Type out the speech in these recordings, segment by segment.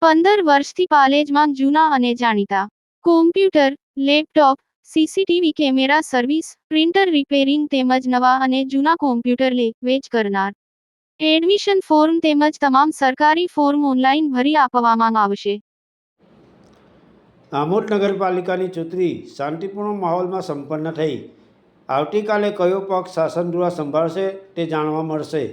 15 વર્ષથી પાલેજમાં જૂના અને જાણીતા computer, laptop, CCTV camera service, printer repairing તેમજ નવા અને જૂના કોમ્પ્યુટર લે વેચ કરનાર. એડમિશન ફોર્મ તેમજ તમામ સરકારી ફોર્મ ઓનલાઈન ભરી આપવામાં આવશે. આમોદ નગરપાલિકાની ચૂંટણી શાંતિપૂર્ણ માહોલમાં સંપન્ન થઈ. આવતીકાલે કયો પક્ષ શાસનગૃહ સંભાળશે તે જાણવા મળશે.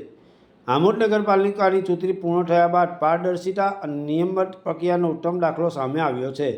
આમોદ નગરપાલિકાની ચૂંટણી પૂર્ણ થયા બાદ પારદર્શિતા અને નિયમબદ્ધ પ્રક્રિયાનો ઉત્તમ દાખલો સામે આવ્યો છે.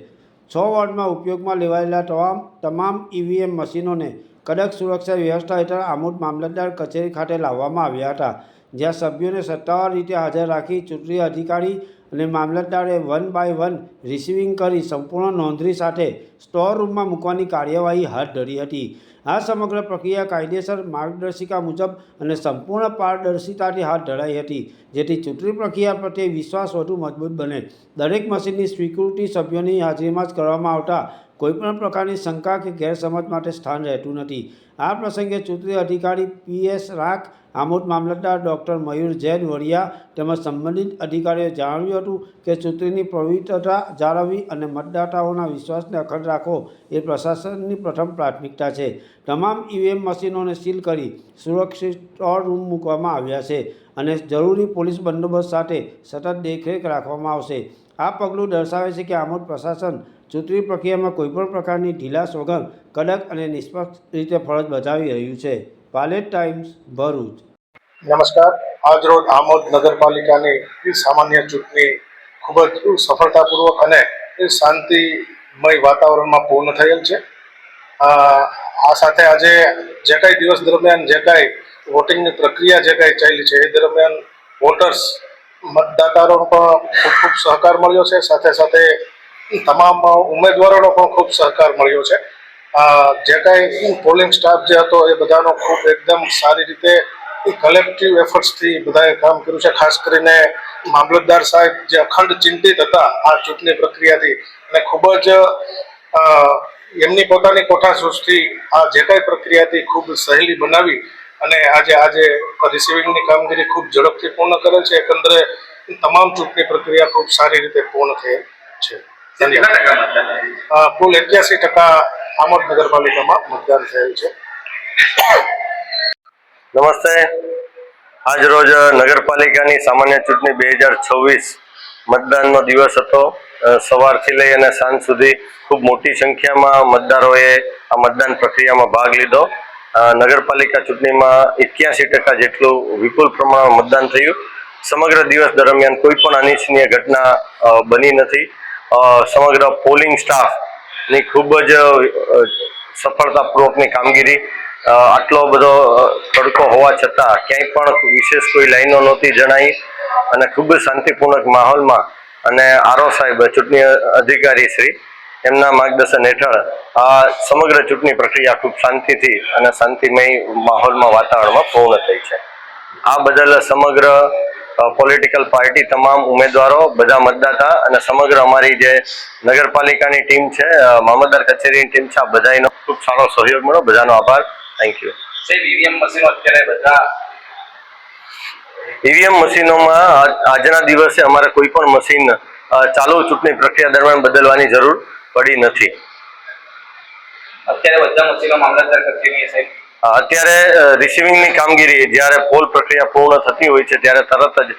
6 વોર્ડમાં ઉપયોગમાં લેવાયેલા તમામ ઈવીએમ મશીનોને કડક સુરક્ષા વ્યવસ્થા હેઠળ આમોદ મામલતદાર કચેરી ખાતે લાવવામાં આવ્યા હતા, જ્યાં સભ્યોને સત્તાવાર રીતે હાજર રાખી ચૂંટણી અધિકારી અને મામલતદારે 1 બાય 1 રિસીવિંગ કરી સંપૂર્ણ નોંધણી સાથે સ્ટોર રૂમમાં મૂકવાની કાર્યવાહી હાથ ધરી હતી. આ સમગ્ર પ્રક્રિયા કાયદેસર માર્ગદર્શિકા મુજબ અને સંપૂર્ણ પારદર્શિતાથી હાથ ધરાઈ હતી, જેથી ચૂંટણી પ્રક્રિયા પ્રત્યે વિશ્વાસ વધુ મજબૂત બને. દરેક મશીનની સ્વીકૃતિ સભ્યોની હાજરીમાં જ કરવામાં આવતા કોઈપણ પ્રકારની શંકા કે ગેરસમજ માટે સ્થાન રહેતું નથી. આ પ્રસંગે ચૂંટણી અધિકારી PS રાખ, આમોદ મામલતદાર ડૉક્ટર મયુર જૈન વરિયા તેમજ સંબંધિત અધિકારીઓએ જણાવ્યું હતું કે ચૂંટણીની પવિત્રતા જાળવવી અને મતદાતાઓના વિશ્વાસને અખંડ રાખવો એ પ્રશાસનની પ્રથમ પ્રાથમિકતા છે. તમામ ઈવીએમ મશીનોને સીલ કરી સુરક્ષિત સ્ટોર રૂમ મૂકવામાં આવ્યા છે અને જરૂરી પોલીસ બંદોબસ્ત સાથે સતત દેખરેખ રાખવામાં આવશે. આ પગલું દર્શાવે છે કે આમોદ પ્રશાસન ચૂંટણી પ્રક્રિયામાં કોઈપણ પ્રકારની ઢીલાશ વગર કડક અને નિષ્પક્ષ રીતે ફરજ બજાવી રહ્યું છે. પાલેજ ટાઈમ્સ, ભરૂચ. નમસ્કાર. આજરોજ આમોદ નગરપાલિકાની સામાન્ય ચૂંટણી ખૂબ જ સફળતાપૂર્વક અને શાંતિમય વાતાવરણમાં પૂર્ણ થયેલ છે. આ સાથે આજે જે કાંઈ દિવસ દરમિયાન જે કાંઈ વોટિંગની પ્રક્રિયા જે કાંઈ ચાલી છે એ દરમિયાન વોટર્સ મતદાતાઓનો પણ ખૂબ ખૂબ સહકાર મળ્યો છે. સાથે સાથે તમામ ઉમેદવારોનો પણ ખૂબ સહકાર મળ્યો છે. જે કાંઈ પોલિંગ સ્ટાફ જે હતો એ બધાનો ખૂબ એકદમ સારી રીતે કલેક્ટિવ એફર્ટ્સથી બધાએ કામ કર્યું છે. ખાસ કરીને મામલતદાર સાહેબ જે અખંડ ચિંતિત હતા આ ચૂંટણી પ્રક્રિયાથી અને ખૂબ જ એમની પોતાની કોઠાસૂઝથી આ જે કાંઈ પ્રક્રિયાથી ખૂબ સહેલી બનાવી અને આજે રિસીવિંગની કામગીરી ખૂબ ઝડપથી પૂર્ણ કરેલ છે. એકંદરે તમામ ચૂંટણી પ્રક્રિયા ખૂબ સારી રીતે પૂર્ણ થયેલ છે. કુલ 81% આમોદ નગરપાલિકામાં મતદાન થયેલ છે. નમસ્તે. આજરોજ નગરપાલિકાની સામાન્ય ચૂંટણી 2026 મતદાનનો દિવસ હતો. સવારથી લઈ અને સાંજ સુધી ખૂબ મોટી સંખ્યામાં મતદારોએ આ મતદાન પ્રક્રિયામાં ભાગ લીધો. નગરપાલિકા ચૂંટણીમાં 81% જેટલું વિપુલ પ્રમાણમાં મતદાન થયું. સમગ્ર દિવસ દરમિયાન કોઈ પણ અનિચ્છનીય ઘટના બની નથી. સમગ્ર પોલિંગ સ્ટાફની ખૂબ જ સફળતાપૂર્વકની કામગીરી. આટલો બધો તડકો હોવા છતાં ક્યાંય પણ વિશેષ કોઈ લાઈનો નહોતી જણાઈ અને ખૂબ જ શાંતિપૂર્ણક માહોલમાં અને આરઓ સાહેબ ચૂંટણી અધિકારી શ્રી એમના માર્ગદર્શન હેઠળ આ સમગ્ર ચૂંટણી પ્રક્રિયા ખૂબ શાંતિથી અને શાંતિમય માહોલમાં વાતાવરણમાં પૂર્ણ થઈ છે. આ બદલ સમગ્ર પોલિટિકલ પાર્ટી, તમામ ઉમેદવારો, બધા મતદાતા અને સમગ્ર અમારી જે નગરપાલિકાની ટીમ છે, મામલતદાર કચેરીની ટીમ છે, આ બધાનો ખૂબ સારો સહયોગ મળ્યો. બધાનો આભાર. Thank you. ઈવીએમ મશીનોમાં આજના દિવસે અમારે કોઈ પણ મશીન ચાલુ ચૂંટણી પ્રક્રિયા દરમિયાન બદલવાની જરૂર પડી નથી. અત્યારે રિસીવિંગની કામગીરી જ્યારે પોલ પ્રક્રિયા પૂર્ણ થતી હોય છે ત્યારે તરત જ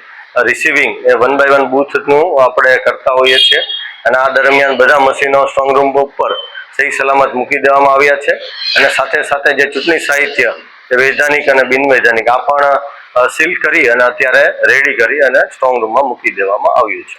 રિસીવિંગ 1 બાય 1 બૂથનું આપણે કરતા હોઈએ છીએ અને આ દરમિયાન બધા મશીનો સ્ટ્રોંગ રૂમ ઉપર સહી સલામત મૂકી દેવામાં આવ્યા છે અને સાથે સાથે જે ચૂંટણી સાહિત્ય વૈધાનિક અને બિનવૈધાનિક આ પણ સીલ કરી અને અત્યારે રેડી કરી અને સ્ટ્રોંગ રૂમમાં મૂકી દેવામાં આવ્યું છે.